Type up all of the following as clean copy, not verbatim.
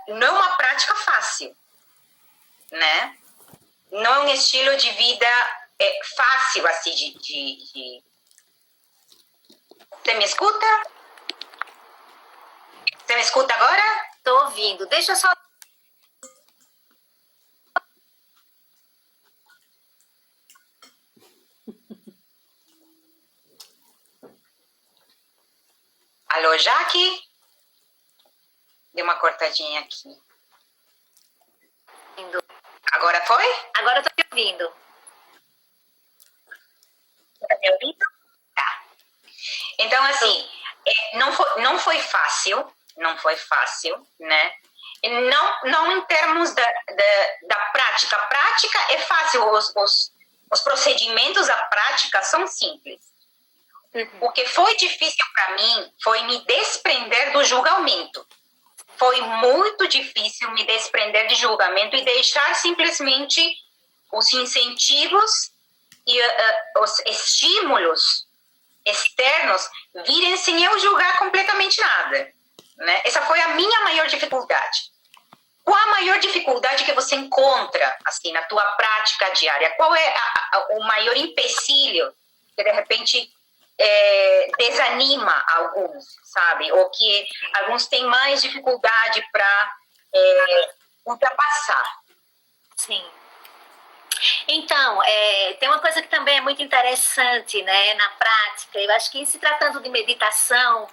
não é uma prática fácil, né? Não é um estilo de vida fácil, assim, Você me escuta? Você me escuta agora? Tô ouvindo. Deixa eu só... Alô, Jaque? Deu uma cortadinha aqui. Agora foi? Agora eu tô te ouvindo. Tá me ouvindo? Tá. Então, assim, não foi fácil, né? Não em termos da prática. A prática é fácil, os procedimentos da prática são simples. O que foi difícil para mim foi me desprender do julgamento. Foi muito difícil me desprender de julgamento e deixar simplesmente os incentivos e os estímulos externos virem sem eu julgar completamente nada, né? Essa foi a minha maior dificuldade. Qual a maior dificuldade que você encontra assim na tua prática diária? Qual é o maior empecilho que de repente desanima alguns, sabe? Ou que alguns têm mais dificuldade para ultrapassar? Sim. Então, tem uma coisa que também é muito interessante, né, na prática. Eu acho que, se tratando de meditação,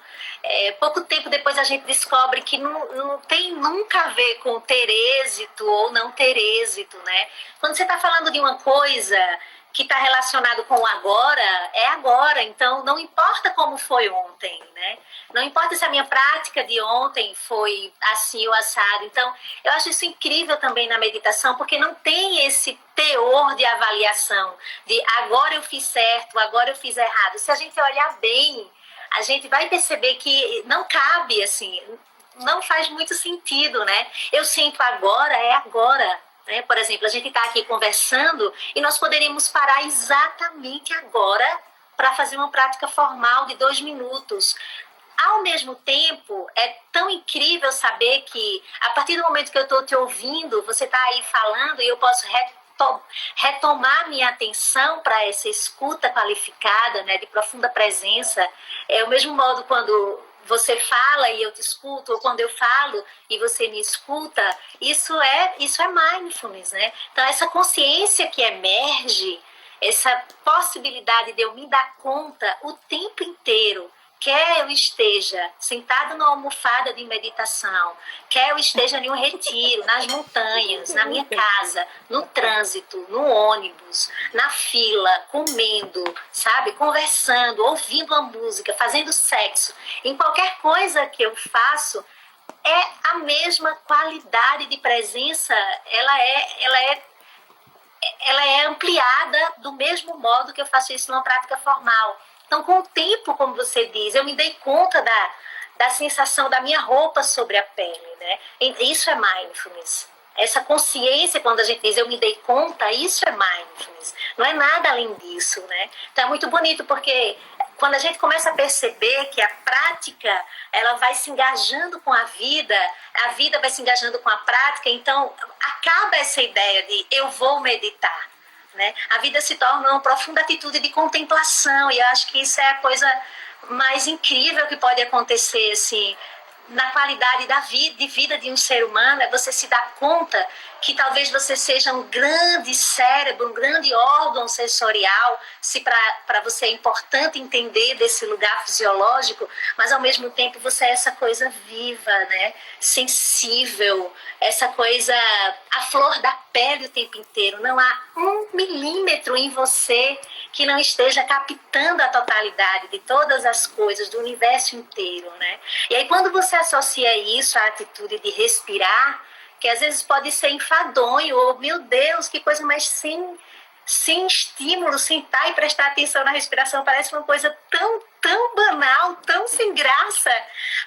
pouco tempo depois a gente descobre que não tem nunca a ver com ter êxito ou não ter êxito, né? Quando você está falando de uma coisa que está relacionado com o agora, é agora. Então, não importa como foi ontem, né? Não importa se a minha prática de ontem foi assim ou assado. Então, eu acho isso incrível também na meditação, porque não tem esse teor de avaliação, de agora eu fiz certo, agora eu fiz errado. Se a gente olhar bem, a gente vai perceber que não cabe, assim, não faz muito sentido, né? Eu sinto agora, é agora. Por exemplo, a gente está aqui conversando e nós poderíamos parar exatamente agora para fazer uma prática formal de 2 minutos. Ao mesmo tempo, é tão incrível saber que, a partir do momento que eu estou te ouvindo, você está aí falando e eu posso retomar minha atenção para essa escuta qualificada, né, de profunda presença. É o mesmo modo quando você fala e eu te escuto, ou quando eu falo e você me escuta, isso é mindfulness, né? Então, essa consciência que emerge, essa possibilidade de eu me dar conta o tempo inteiro, quer eu esteja sentado numa almofada de meditação, quer eu esteja em um retiro, nas montanhas, na minha casa, no trânsito, no ônibus, na fila, comendo, sabe, conversando, ouvindo a música, fazendo sexo, em qualquer coisa que eu faço, é a mesma qualidade de presença, ela é ampliada do mesmo modo que eu faço isso numa prática formal. Então, com o tempo, como você diz, eu me dei conta da sensação da minha roupa sobre a pele, né? Isso é mindfulness. Essa consciência, quando a gente diz eu me dei conta, isso é mindfulness. Não é nada além disso, né? Então, é muito bonito, porque quando a gente começa a perceber que a prática, ela vai se engajando com a vida vai se engajando com a prática, então acaba essa ideia de eu vou meditar. Né? A vida se torna uma profunda atitude de contemplação, e eu acho que isso é a coisa mais incrível que pode acontecer assim, na qualidade de vida de um ser humano, é você se dar conta que talvez você seja um grande cérebro, um grande órgão sensorial, se para você é importante entender desse lugar fisiológico, mas ao mesmo tempo você é essa coisa viva, né? Sensível, essa coisa, a flor da pele o tempo inteiro. Não há 1 milímetro em você que não esteja captando a totalidade de todas as coisas, do universo inteiro, né? E aí, quando você associa isso à atitude de respirar, que às vezes pode ser enfadonho, ou, meu Deus, que coisa mais sem estímulo, sentar e prestar atenção na respiração, parece uma coisa tão banal, tão sem graça.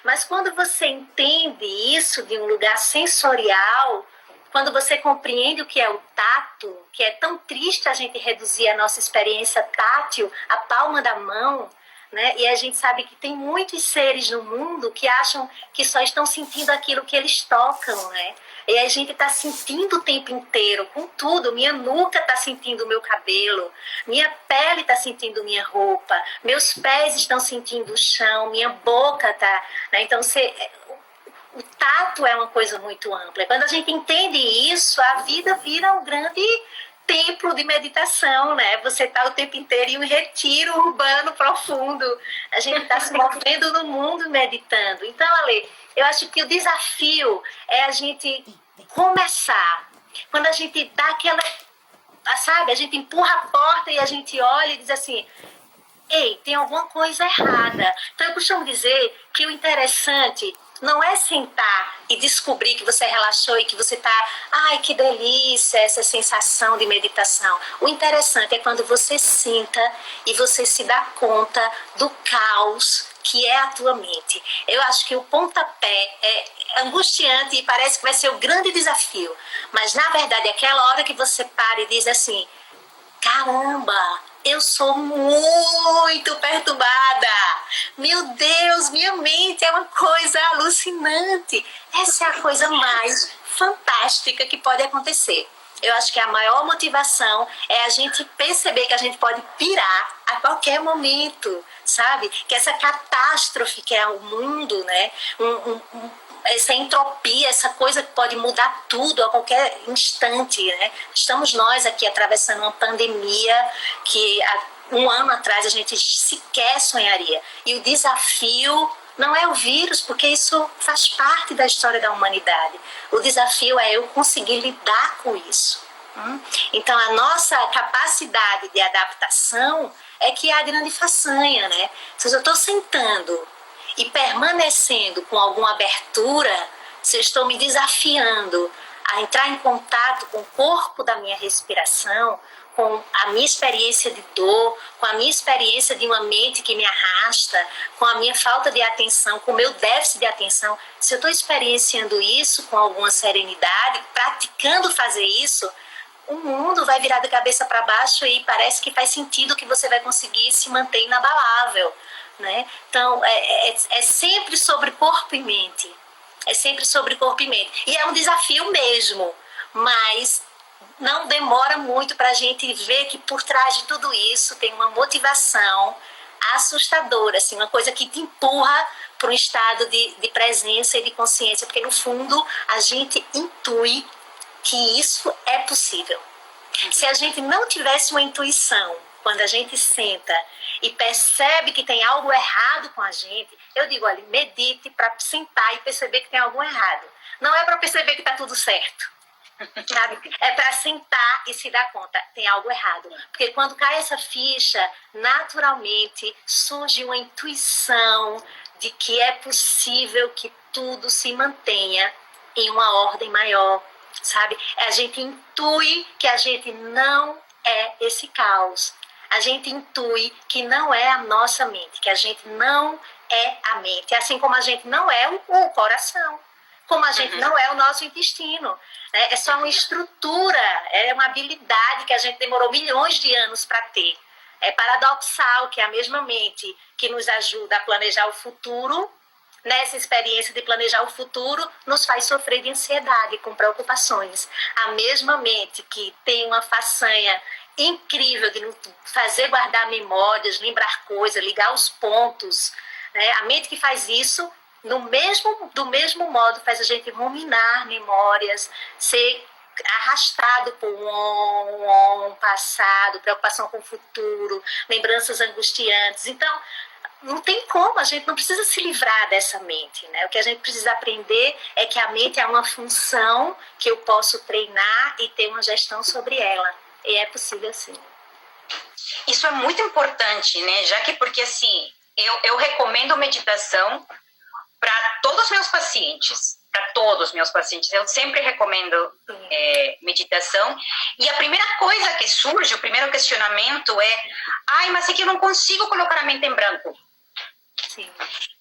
Mas quando você entende isso de um lugar sensorial, quando você compreende o que é o tato, que é tão triste a gente reduzir a nossa experiência tátil à palma da mão, né? E a gente sabe que tem muitos seres no mundo que acham que só estão sentindo aquilo que eles tocam, né? E a gente está sentindo o tempo inteiro, com tudo. Minha nuca está sentindo o meu cabelo, minha pele está sentindo minha roupa, meus pés estão sentindo o chão, minha boca está... Né? Então, o tato é uma coisa muito ampla. Quando a gente entende isso, a vida vira um grande templo de meditação, né? Você está o tempo inteiro em um retiro urbano profundo. A gente está se movendo no mundo meditando. Então, Ale, eu acho que o desafio é a gente começar. Quando a gente dá aquela... Sabe? A gente empurra a porta e a gente olha e diz assim... Ei, tem alguma coisa errada. Então, eu costumo dizer que o interessante não é sentar e descobrir que você relaxou e que você está... Ai, que delícia essa sensação de meditação. O interessante é quando você senta e você se dá conta do caos que é a tua mente. Eu acho que o pontapé é angustiante e parece que vai ser o grande desafio. Mas, na verdade, é aquela hora que você para e diz assim... Caramba, eu sou muito perturbada. Meu Deus, minha mente é uma coisa alucinante. Essa é a coisa mais fantástica que pode acontecer. Eu acho que a maior motivação é a gente perceber que a gente pode pirar a qualquer momento, sabe? Que essa catástrofe que é o mundo, né? Essa entropia, essa coisa que pode mudar tudo a qualquer instante, né? Estamos nós aqui atravessando uma pandemia que há um ano atrás a gente sequer sonharia. E o desafio não é o vírus, porque isso faz parte da história da humanidade. O desafio é eu conseguir lidar com isso. Então, a nossa capacidade de adaptação é que é a grande façanha, né? Se eu estou sentando e permanecendo com alguma abertura, se eu estou me desafiando a entrar em contato com o corpo da minha respiração, com a minha experiência de dor, com a minha experiência de uma mente que me arrasta, com a minha falta de atenção, com o meu déficit de atenção, se eu estou experienciando isso com alguma serenidade, praticando fazer isso, o mundo vai virar de cabeça para baixo e parece que faz sentido que você vai conseguir se manter inabalável, né? Então, é sempre sobre corpo e mente. É sempre sobre corpo e mente. E é um desafio mesmo, mas não demora muito para a gente ver que por trás de tudo isso tem uma motivação assustadora, assim, uma coisa que te empurra para um estado de presença e de consciência, porque no fundo a gente intui que isso é possível. Se a gente não tivesse uma intuição, quando a gente senta e percebe que tem algo errado com a gente, eu digo, olha, medite para sentar e perceber que tem algo errado. Não é para perceber que está tudo certo. Sabe? É para sentar e se dar conta, tem algo errado. Porque quando cai essa ficha, naturalmente surge uma intuição de que é possível que tudo se mantenha em uma ordem maior, sabe? A gente intui que a gente não é esse caos. A gente intui que não é a nossa mente, que a gente não é a mente. Assim como a gente não é o coração. Como a gente não é o nosso intestino. É só uma estrutura, é uma habilidade que a gente demorou milhões de anos para ter. É paradoxal que a mesma mente que nos ajuda a planejar o futuro, nessa experiência de planejar o futuro, nos faz sofrer de ansiedade, com preocupações. A mesma mente que tem uma façanha incrível de nos fazer guardar memórias, lembrar coisas, ligar os pontos, né? A mente que faz isso, do mesmo modo, faz a gente ruminar memórias, ser arrastado por um passado, preocupação com o futuro, lembranças angustiantes. Então, não tem como, a gente não precisa se livrar dessa mente, né? O que a gente precisa aprender é que a mente é uma função que eu posso treinar e ter uma gestão sobre ela. E é possível sim. Isso é muito importante, né? Já que, porque assim, eu recomendo meditação para todos os meus pacientes, eu sempre recomendo meditação, e a primeira coisa que surge, o primeiro questionamento é, mas é que eu não consigo colocar a mente em branco. Sim.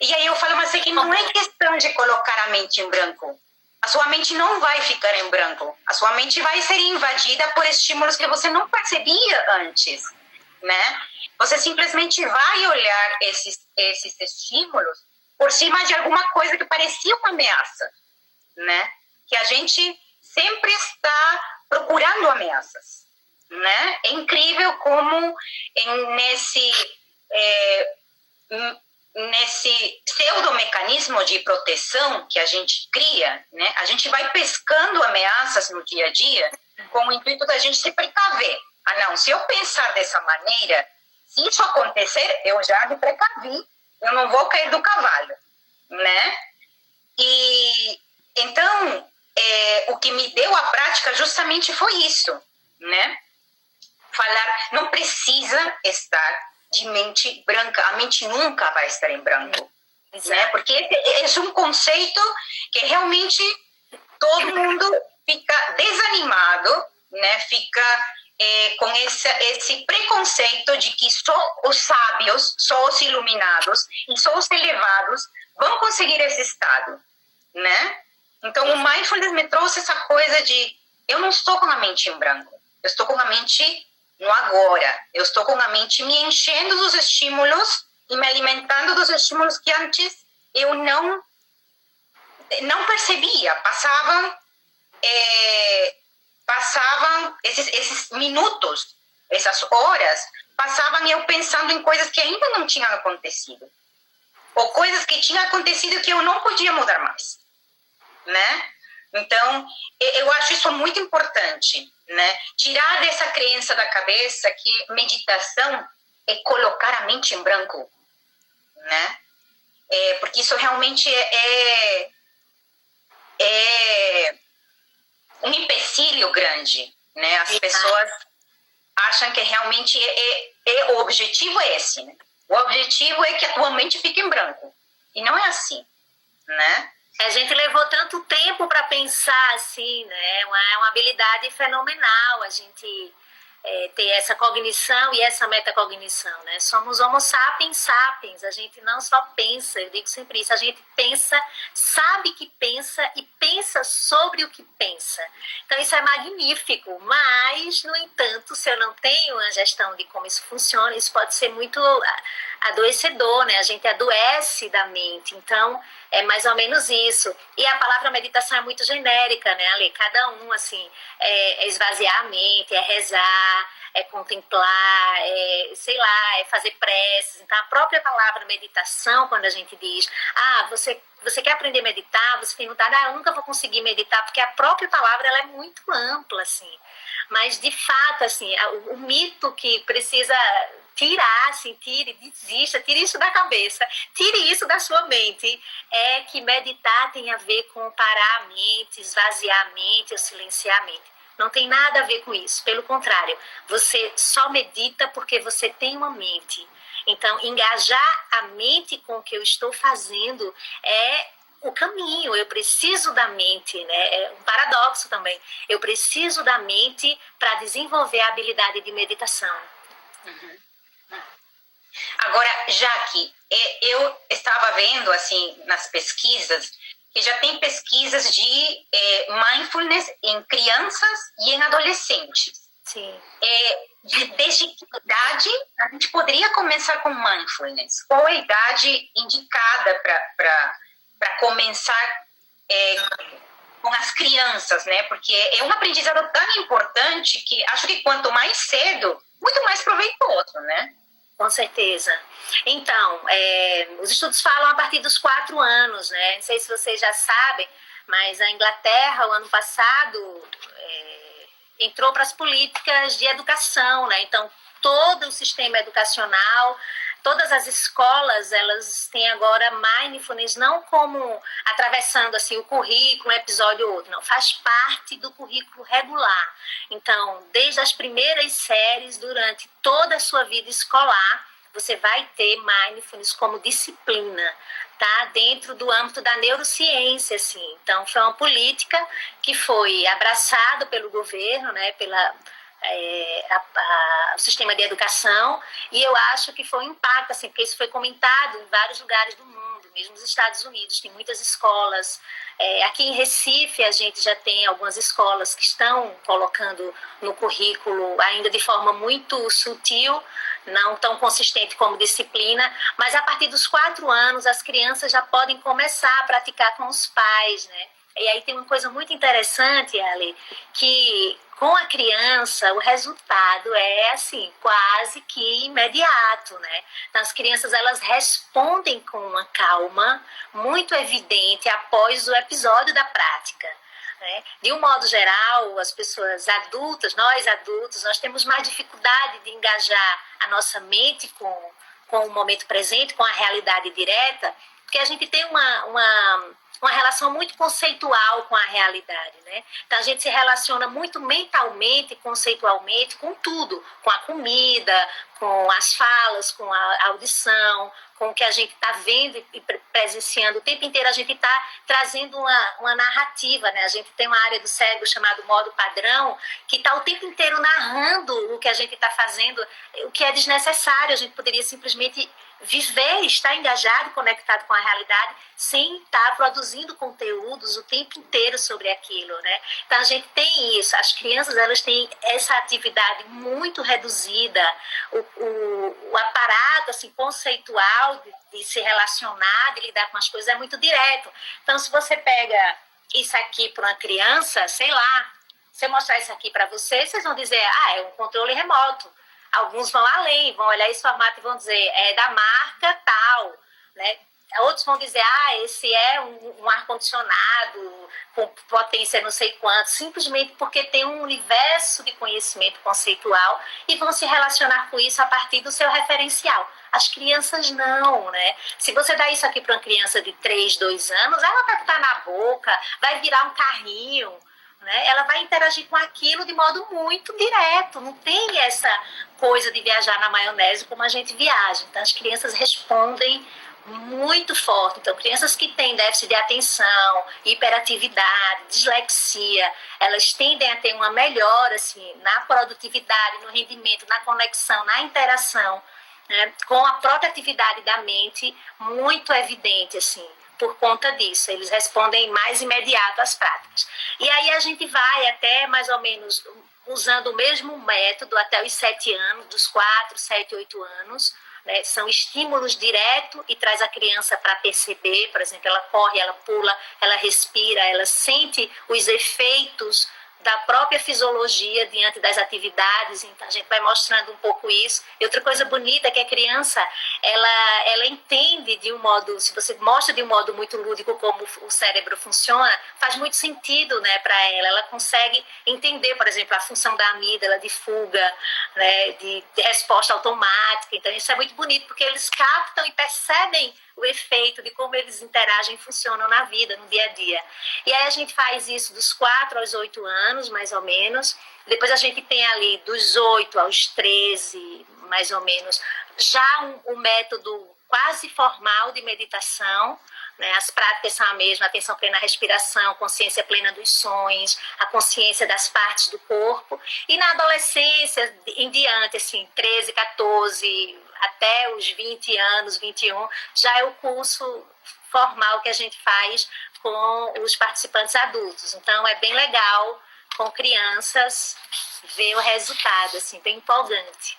E aí eu falo, mas é que não é questão de colocar a mente em branco. A sua mente não vai ficar em branco. A sua mente vai ser invadida por estímulos que você não percebia antes. né? Você simplesmente vai olhar esses estímulos por cima de alguma coisa que parecia uma ameaça, né? Que a gente sempre está procurando ameaças, né? É incrível como nesse pseudo-mecanismo de proteção que a gente cria, né? A gente vai pescando ameaças no dia a dia com o intuito da gente se precaver. Ah, não, se eu pensar dessa maneira, se isso acontecer, eu já me precavi, eu não vou cair do cavalo, né? E então, o que me deu a prática justamente foi isso, né? Falar, não precisa estar de mente branca, a mente nunca vai estar em branco, né? Porque esse é um conceito que realmente todo mundo fica desanimado, né? Fica com esse preconceito de que só os sábios, só os iluminados e só os elevados vão conseguir esse estado, né? Então, o mindfulness me trouxe essa coisa de eu não estou com a mente em branco, eu estou com a mente no agora, eu estou com a mente me enchendo dos estímulos e me alimentando dos estímulos que antes eu não percebia, passavam esses minutos, essas horas, passavam eu pensando em coisas que ainda não tinham acontecido, ou coisas que tinham acontecido que eu não podia mudar mais, né? Então, eu acho isso muito importante, né? Tirar dessa crença da cabeça que meditação é colocar a mente em branco, né? Porque isso realmente é um empecilho grande, né? As pessoas acham que realmente o objetivo é esse, né? O objetivo é que a tua mente fique em branco. E não é assim, né? A gente levou tanto tempo para pensar assim, né? É uma habilidade fenomenal a gente ter essa cognição e essa metacognição, né? Somos homo sapiens sapiens, a gente não só pensa, eu digo sempre isso, a gente pensa, sabe que pensa e pensa sobre o que pensa. Então isso é magnífico, mas, no entanto, se eu não tenho a gestão de como isso funciona, isso pode ser muito adoecedor, né? A gente adoece da mente, então é mais ou menos isso. E a palavra meditação é muito genérica, né, Ale? Cada um, assim, é esvaziar a mente, é rezar, é contemplar, sei lá, é fazer preces. Então, a própria palavra meditação, quando a gente diz, você quer aprender a meditar, você tem vontade, eu nunca vou conseguir meditar, porque a própria palavra ela é muito ampla, assim. Mas, de fato, assim, o mito que precisa tirar, assim, desista, tire isso da cabeça, tire isso da sua mente, é que meditar tem a ver com parar a mente, esvaziar a mente, ou silenciar a mente. Não tem nada a ver com isso, pelo contrário, você só medita porque você tem uma mente. Então, engajar a mente com o que eu estou fazendo é o caminho, eu preciso da mente, né? É um paradoxo também. Eu preciso da mente para desenvolver a habilidade de meditação. Uhum. Agora, Jaque, eu estava vendo, assim, nas pesquisas, que já tem pesquisas de mindfulness em crianças e em adolescentes. Sim. Desde que idade a gente poderia começar com mindfulness? Qual é a idade indicada para começar com as crianças, né? Porque é um aprendizado tão importante que acho que quanto mais cedo, muito mais proveitoso, né? Com certeza. Então, os estudos falam a partir dos 4 anos, né? Não sei se vocês já sabem, mas a Inglaterra, o ano passado, entrou para as políticas de educação, né? Então, todo o sistema educacional, todas as escolas, elas têm agora mindfulness não como atravessando assim o currículo, um episódio ou outro, não, faz parte do currículo regular. Então, desde as primeiras séries, durante toda a sua vida escolar, você vai ter mindfulness como disciplina, tá? Dentro do âmbito da neurociência, assim. Então, foi uma política que foi abraçada pelo governo, né? o sistema de educação, e eu acho que foi um impacto, assim, porque isso foi comentado em vários lugares do mundo, mesmo nos Estados Unidos, tem muitas escolas. Aqui em Recife, a gente já tem algumas escolas que estão colocando no currículo, ainda de forma muito sutil, não tão consistente como disciplina, mas a partir dos 4 anos, as crianças já podem começar a praticar com os pais, né? E aí tem uma coisa muito interessante, Ale, que com a criança o resultado é assim, quase que imediato, né? Então, as crianças, elas respondem com uma calma muito evidente após o episódio da prática, né? De um modo geral, as pessoas adultas, nós adultos, nós temos mais dificuldade de engajar a nossa mente com o momento presente, com a realidade direta, porque a gente tem uma relação muito conceitual com a realidade, né? Então, a gente se relaciona muito mentalmente, conceitualmente, com tudo, com a comida, com as falas, com a audição, com o que a gente está vendo e presenciando. O tempo inteiro a gente está trazendo uma narrativa, né? A gente tem uma área do cérebro chamada modo padrão, que está o tempo inteiro narrando o que a gente está fazendo, o que é desnecessário. A gente poderia simplesmente viver, estar engajado, conectado com a realidade, sem estar produzindo conteúdos o tempo inteiro sobre aquilo, né? Então, a gente tem isso. As crianças, elas têm essa atividade muito reduzida, o aparato, assim, conceitual de se relacionar, de lidar com as coisas é muito direto. Então, se você pega isso aqui para uma criança, sei lá, se eu mostrar isso aqui para vocês vão dizer, é um controle remoto. Alguns vão além, vão olhar esse formato e vão dizer, é da marca tal, né? Outros vão dizer, esse é um ar-condicionado com potência não sei quanto, simplesmente porque tem um universo de conhecimento conceitual e vão se relacionar com isso a partir do seu referencial. As crianças não, né? Se você dá isso aqui para uma criança de 3, 2 anos, ela vai botar na boca, vai virar um carrinho, né? Ela vai interagir com aquilo de modo muito direto, não tem essa coisa de viajar na maionese como a gente viaja. Então, as crianças respondem muito forte. Então, crianças que têm déficit de atenção, hiperatividade, dislexia, elas tendem a ter uma melhora assim, na produtividade, no rendimento, na conexão, na interação, né? Com a própria atividade da mente muito evidente, assim, por conta disso. Eles respondem mais imediato às práticas. E aí a gente vai até mais ou menos usando o mesmo método até os 7 anos, dos 4, 7, 8 anos, né? São estímulos diretos e traz a criança para perceber, por exemplo, ela corre, ela pula, ela respira, ela sente os efeitos da própria fisiologia diante das atividades. Então a gente vai mostrando um pouco isso. E outra coisa bonita é que a criança ela entende de um modo, se você mostra de um modo muito lúdico como o cérebro funciona, faz muito sentido, né, para ela. Ela consegue entender, por exemplo, a função da amígdala de fuga, né, de resposta automática. Então isso é muito bonito porque eles captam e percebem o efeito de como eles interagem e funcionam na vida, no dia a dia. E aí a gente faz isso dos 4 aos 8 anos, mais ou menos. Depois a gente tem ali dos 8 aos 13, mais ou menos, já um método quase formal de meditação, né? As práticas são a mesma, atenção plena à respiração, consciência plena dos sonhos, a consciência das partes do corpo. E na adolescência, em diante, assim, 13, 14, até os 20 anos, 21, já é o curso formal que a gente faz com os participantes adultos. Então, é bem legal, com crianças, ver o resultado, assim, bem empolgante.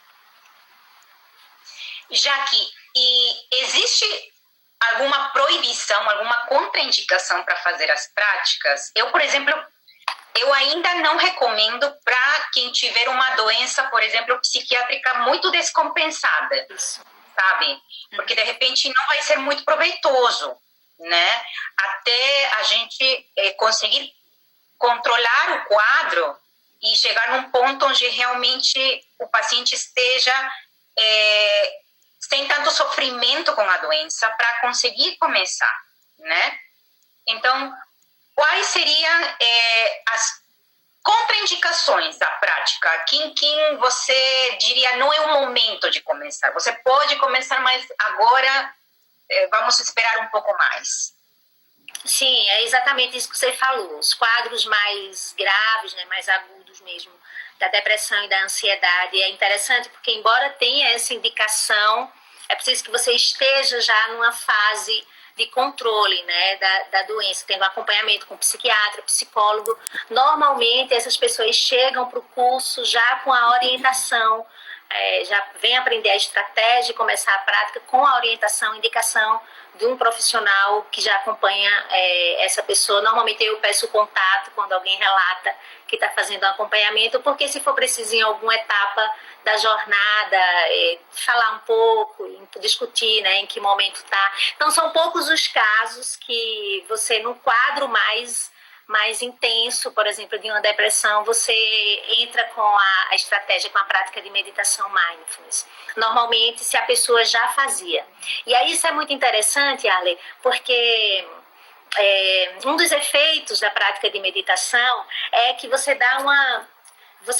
Jaque, e existe alguma proibição, alguma contraindicação para fazer as práticas? Eu, por exemplo, eu ainda não recomendo para quem tiver uma doença, por exemplo, psiquiátrica muito descompensada, sabe? Porque, de repente, não vai ser muito proveitoso, né? Até a gente conseguir controlar o quadro e chegar num ponto onde realmente o paciente esteja sem tanto sofrimento com a doença para conseguir começar, né? Então, quais seriam as contraindicações da prática? Quem você diria não é o momento de começar? Você pode começar, mas agora vamos esperar um pouco mais. Sim, é exatamente isso que você falou. Os quadros mais graves, né, mais agudos mesmo, da depressão e da ansiedade. É interessante porque, embora tenha essa indicação, é preciso que você esteja já numa fase de controle, né, da doença, tendo acompanhamento com psiquiatra, psicólogo. Normalmente, essas pessoas chegam para o curso já com a orientação, já vem aprender a estratégia e começar a prática com a orientação, indicação de um profissional que já acompanha essa pessoa. Normalmente eu peço contato quando alguém relata que está fazendo um acompanhamento, porque se for preciso em alguma etapa da jornada, falar um pouco, discutir, né, em que momento está. Então são poucos os casos que você, num quadro mais intenso, por exemplo, de uma depressão, você entra com a estratégia, com a prática de meditação mindfulness. Normalmente, se a pessoa já fazia. E aí isso é muito interessante, Ale, porque um dos efeitos da prática de meditação é que você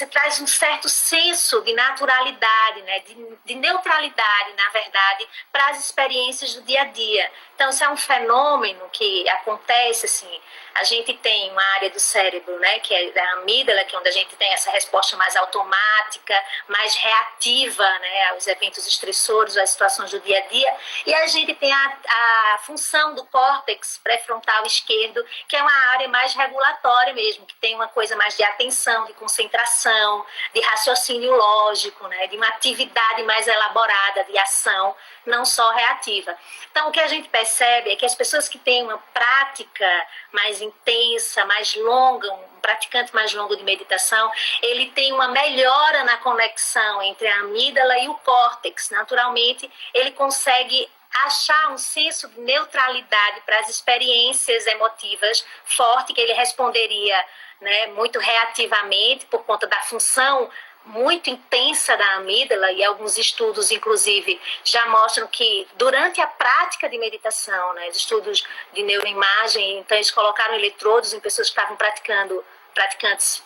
traz um certo senso de naturalidade, né? de neutralidade, na verdade, para as experiências do dia a dia. Então, isso é um fenômeno que acontece, assim, a gente tem uma área do cérebro, né, que é da amígdala, que é onde a gente tem essa resposta mais automática, mais reativa, né, aos eventos estressores, às situações do dia a dia, e a gente tem a função do córtex pré-frontal esquerdo, que é uma área mais regulatória mesmo, que tem uma coisa mais de atenção, de concentração, de raciocínio lógico, né, de uma atividade mais elaborada, de ação, não só reativa. Então, o que a gente percebe é que as pessoas que têm uma prática mais intensa, mais longa, um praticante mais longo de meditação, ele tem uma melhora na conexão entre a amígdala e o córtex. Naturalmente, ele consegue achar um senso de neutralidade para as experiências emotivas forte, que ele responderia, né, muito reativamente por conta da função muito intensa da amígdala, e alguns estudos, inclusive, já mostram que durante a prática de meditação, né, estudos de neuroimagem, então eles colocaram eletrodos em pessoas que estavam praticantes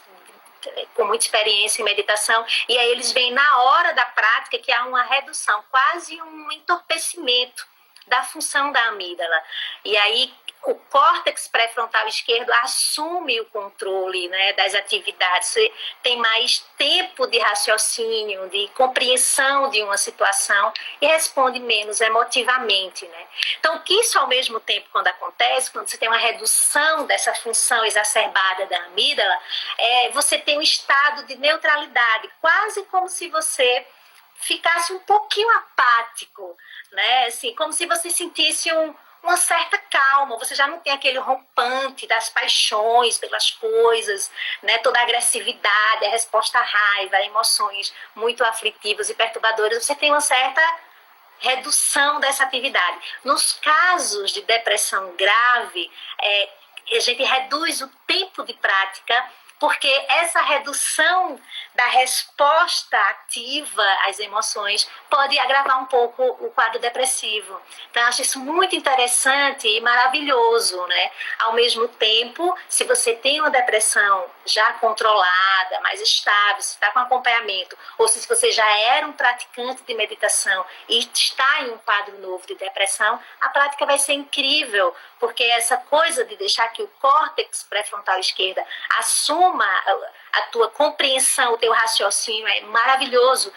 com muita experiência em meditação, e aí eles veem na hora da prática que há uma redução, quase um entorpecimento da função da amígdala. E aí o córtex pré-frontal esquerdo assume o controle, né, das atividades. Você tem mais tempo de raciocínio, de compreensão de uma situação e responde menos emotivamente, né? Então, que isso ao mesmo tempo, quando acontece, quando você tem uma redução dessa função exacerbada da amígdala, você tem um estado de neutralidade, quase como se você ficasse um pouquinho apático, né? Assim, como se você sentisse uma certa calma, você já não tem aquele rompante das paixões pelas coisas, né? Toda a agressividade, a resposta à raiva, emoções muito aflitivas e perturbadoras, você tem uma certa redução dessa atividade. Nos casos de depressão grave, a gente reduz o tempo de prática, porque essa redução da resposta ativa às emoções pode agravar um pouco o quadro depressivo. Então, eu acho isso muito interessante e maravilhoso, né? Ao mesmo tempo, se você tem uma depressão já controlada, mais estável, se está com acompanhamento, ou se você já era um praticante de meditação e está em um quadro novo de depressão, a prática vai ser incrível, porque essa coisa de deixar que o córtex pré-frontal esquerda assuma a tua compreensão, o teu raciocínio é maravilhoso.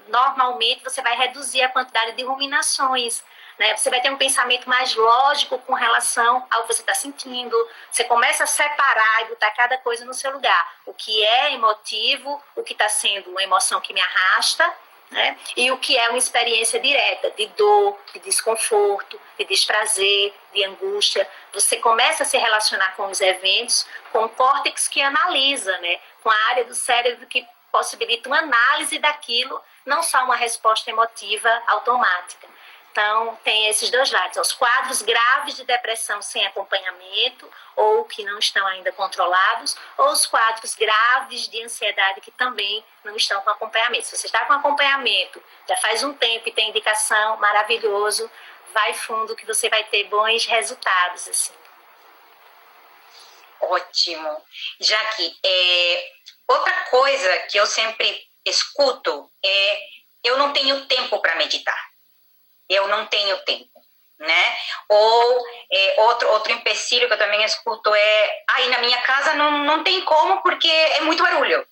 Normalmente você vai reduzir a quantidade de ruminações, né? Você vai ter um pensamento mais lógico com relação ao que você está sentindo. Você começa a separar e botar cada coisa no seu lugar. O que é emotivo, o que está sendo uma emoção que me arrasta, né? E o que é uma experiência direta de dor, de desconforto, de desprazer, de angústia. Você começa a se relacionar com os eventos com o córtex que analisa, né? Com a área do cérebro que possibilita uma análise daquilo, não só uma resposta emotiva automática. Então, tem esses dois lados, os quadros graves de depressão sem acompanhamento, ou que não estão ainda controlados, ou os quadros graves de ansiedade que também não estão com acompanhamento. Se você está com acompanhamento, já faz um tempo e tem indicação, maravilhoso, vai fundo que você vai ter bons resultados, assim. Ótimo. Jaque, outra coisa que eu sempre escuto é: eu não tenho tempo para meditar. Eu não tenho tempo. né? Ou outro empecilho que eu também escuto é, aí na minha casa não tem como porque é muito barulho,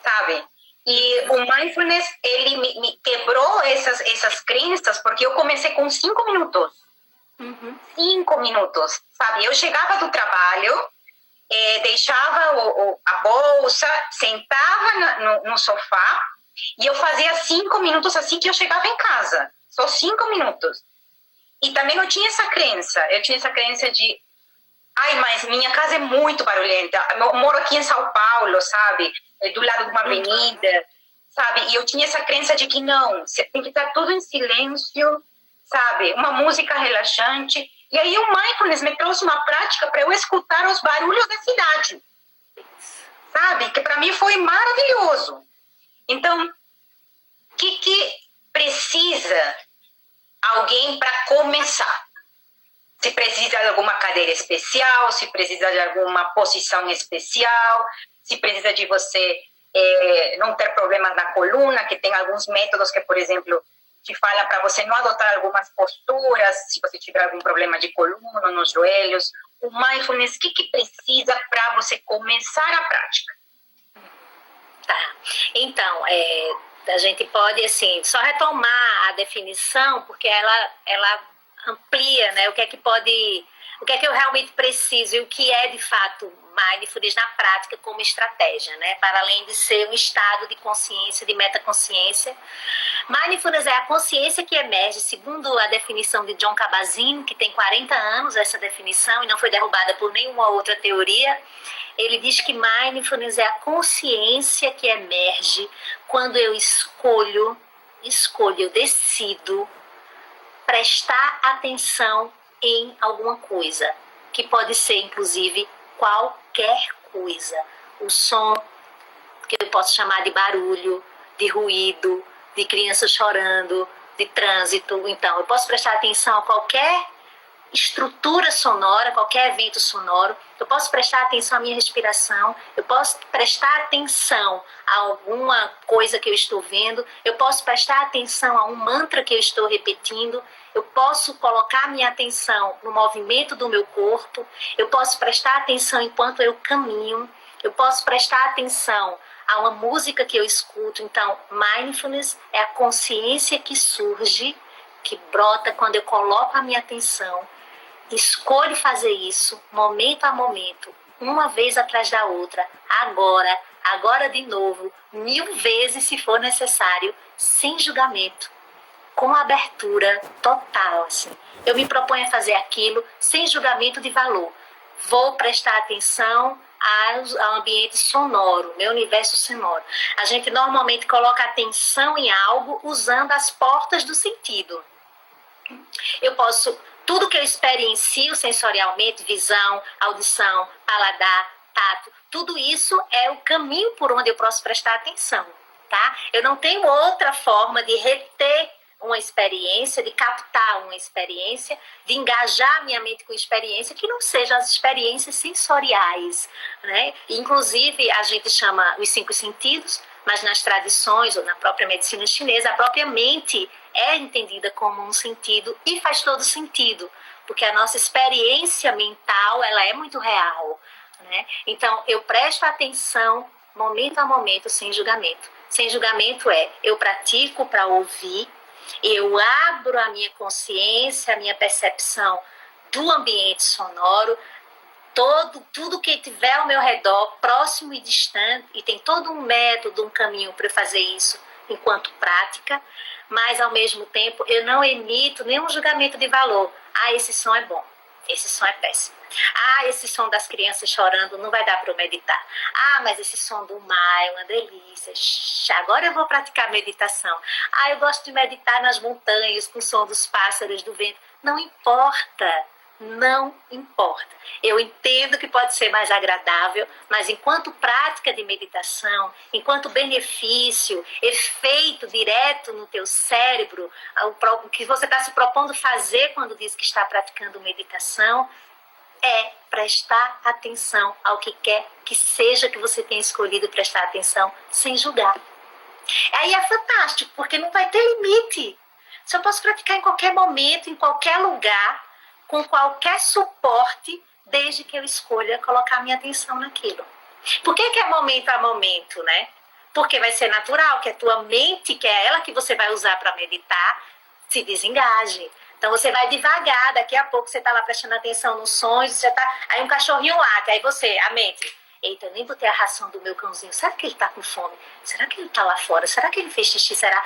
sabe? E o mindfulness, ele me quebrou essas crenças, porque eu comecei com 5 minutos. 5 minutos, sabe? Eu chegava do trabalho, deixava a bolsa, sentava no sofá e eu fazia 5 minutos assim que eu chegava em casa. Só 5 minutos. E também eu tinha essa crença de, ai, mas minha casa é muito barulhenta. Eu moro aqui em São Paulo, sabe? Do lado de uma avenida, sabe? E eu tinha essa crença de que não, você tem que estar tudo em silêncio, sabe? Uma música relaxante. E aí o mindfulness me trouxe uma prática para eu escutar os barulhos da cidade, sabe? Que para mim foi maravilhoso. Então, o que precisa alguém para começar? Se precisa de alguma cadeira especial, se precisa de alguma posição especial, se precisa de você não ter problemas na coluna, que tem alguns métodos que, por exemplo, te fala para você não adotar algumas posturas, se você tiver algum problema de coluna, nos joelhos. O mindfulness, o que precisa para você começar a prática? Tá. Então, a gente pode, assim, só retomar a definição, porque ela amplia, né, o que é que eu realmente preciso e o que é, de fato, mindfulness na prática como estratégia, né, para além de ser um estado de consciência, de metaconsciência. Mindfulness é a consciência que emerge, segundo a definição de Jon Kabat-Zinn, que tem 40 anos essa definição e não foi derrubada por nenhuma outra teoria. Ele diz que mindfulness é a consciência que emerge quando eu eu decido prestar atenção em alguma coisa, que pode ser, inclusive, qualquer coisa. O som, que eu posso chamar de barulho, de ruído, de criança chorando, de trânsito. Então, eu posso prestar atenção a qualquer estrutura sonora, qualquer evento sonoro. Eu posso prestar atenção à minha respiração, eu posso prestar atenção a alguma coisa que eu estou vendo, eu posso prestar atenção a um mantra que eu estou repetindo, eu posso colocar minha atenção no movimento do meu corpo, eu posso prestar atenção enquanto eu caminho, eu posso prestar atenção a uma música que eu escuto. Então, mindfulness é a consciência que surge, que brota quando eu coloco a minha atenção, escolho fazer isso, momento a momento, uma vez atrás da outra, agora de novo, 1000 vezes se for necessário, sem julgamento, com abertura total, assim. Eu me proponho a fazer aquilo sem julgamento de valor. Vou prestar atenção ao ambiente sonoro, meu universo sonoro. A gente normalmente coloca atenção em algo usando as portas do sentido. Eu posso, tudo que eu experiencio sensorialmente, visão, audição, paladar, tato, tudo isso é o caminho por onde eu posso prestar atenção, tá? Eu não tenho outra forma de reter uma experiência, de captar uma experiência, de engajar minha mente com experiência que não sejam as experiências sensoriais, né? Inclusive, a gente chama os 5 sentidos, mas nas tradições ou na própria medicina chinesa, a própria mente é entendida como um sentido e faz todo sentido, porque a nossa experiência mental, ela é muito real, né? Então, eu presto atenção momento a momento, sem julgamento. Sem julgamento eu pratico para ouvir, eu abro a minha consciência, a minha percepção do ambiente sonoro, tudo que tiver ao meu redor, próximo e distante, e tem todo um método, um caminho para fazer isso enquanto prática, mas ao mesmo tempo eu não emito nenhum julgamento de valor. Ah, esse som é bom, esse som é péssimo. Ah, esse som das crianças chorando não vai dar para eu meditar. Ah, mas esse som do mar é uma delícia. Agora eu vou praticar meditação. Ah, eu gosto de meditar nas montanhas com o som dos pássaros, do vento. Não importa. Não importa. Eu entendo que pode ser mais agradável, mas enquanto prática de meditação, enquanto benefício, efeito direto no teu cérebro, o que você está se propondo fazer quando diz que está praticando meditação, é prestar atenção ao que quer que seja que você tenha escolhido prestar atenção, sem julgar. Aí é fantástico, porque não vai ter limite. Se eu posso praticar em qualquer momento, em qualquer lugar, com qualquer suporte, desde que eu escolha colocar minha atenção naquilo. Por que é momento a momento, né? Porque vai ser natural que a tua mente, que é ela que você vai usar para meditar, se desengaje. Então você vai devagar, daqui a pouco você está lá prestando atenção nos sons, você tá, aí um cachorrinho late, aí você, a mente, eita, eu nem botei a ração do meu cãozinho, será que ele está com fome? Será que ele está lá fora? Será que ele fez xixi? Será?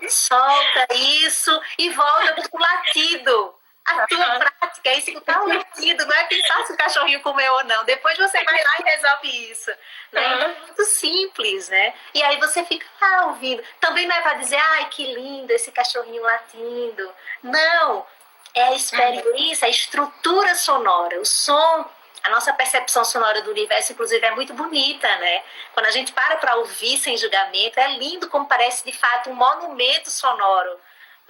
Solta isso e volta pro latido. A tua prática é escutar o latido, não é pensar se o cachorrinho comeu ou não. Depois você vai lá e resolve isso. Né? Então é muito simples, né? E aí você fica lá ouvindo. Também não é para dizer, ai, que lindo esse cachorrinho latindo. Não, é a experiência, a estrutura sonora, o som. A nossa percepção sonora do universo, inclusive, é muito bonita, né? Quando a gente para ouvir sem julgamento, é lindo como parece, de fato, um monumento sonoro,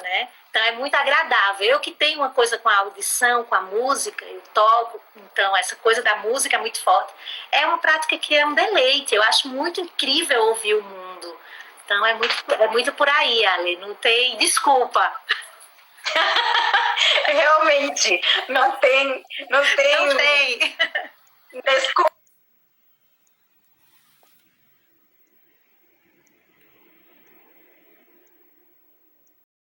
né? Então, é muito agradável. Eu que tenho uma coisa com a audição, com a música, eu toco, então, essa coisa da música é muito forte. É uma prática que é um deleite. Eu acho muito incrível ouvir o mundo. Então, é muito por aí, Ale. Não tem desculpa. Realmente, não tem Não tem. desculpa.